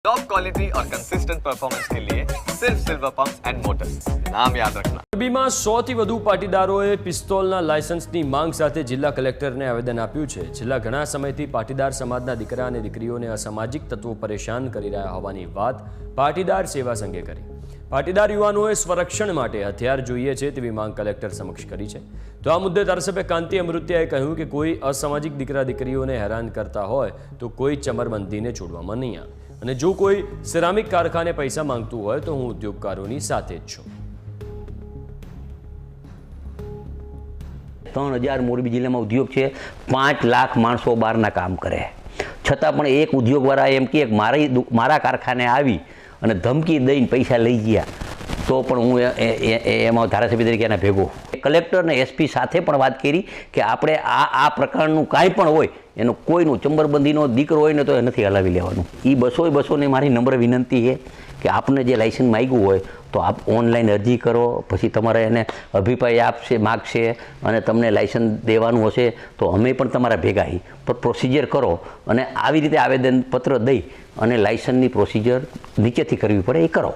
Top quality और consistent performance के लिए सिर्फ सिल्वर पंप्स एंड मोटर्स, नाम याद रखना। મોરબીમાં 100થી વધુ પાટીદારોએ પિસ્તોલના લાયસન્સની માંગ સાથે જિલ્લા કલેક્ટરને આવેદન આપ્યું છે. છેલ્લા ઘણા સમયથી પાટીદાર સમાજના દીકરા અને દીકરીઓને અસામાજિક તત્વો પરેશાન કરી રહ્યા હોવાની વાત પાટીદાર સેવા સંઘે કરી. પાટીદાર યુવાનોએ સ્વરક્ષણ માટે હથિયાર જોઈએ છે તેવી માંગ કલેક્ટર સમક્ષ કરી છે. તો આ મુદ્દે ધારાસભ્ય કાંતિ અમૃતિયાએ કહ્યું કે કોઈ અસામાજિક દીકરા દીકરીઓને હેરાન કરતા હોય તો કોઈ ચમરબંધીને છોડવામાં નહીં આવે, અને જો કોઈ સિરામિક કારખાને પૈસા માંગતું હોય તો હું ઉદ્યોગકારોની સાથે જ છું. 3000 મોરબી જિલ્લામાં ઉદ્યોગ છે, 5 લાખ માણસો બહારના કામ કરે, છતાં પણ એક ઉદ્યોગવાળા એમ કે મારા કારખાને આવી અને ધમકી દઈને પૈસા લઈ ગયા તો પણ હું એમાં ધારાસભ્ય તરીકે એના ભેગો. કલેક્ટર અને એસપી સાથે પણ વાત કરી કે આપણે આ પ્રકારનું કાંઈ પણ હોય એનો કોઈનું ચંબરબંધીનો દીકરો હોય ને તો એ નથી હલાવી લેવાનું. એ બસોને મારી નમ્ર વિનંતી છે કે આપને જે લાયસન્સ માંગ્યું હોય તો આપ ઓનલાઈન અરજી કરો, પછી તમારે એને અભિપ્રાય માગશે અને તમને લાયસન્સ દેવાનું હશે તો અમે પણ તમારા ભેગા હી પણ પ્રોસિજર કરો, અને આવી રીતે આવેદનપત્ર દઈ અને લાયસન્સની પ્રોસિજર નીચેથી કરવી પડે એ કરો.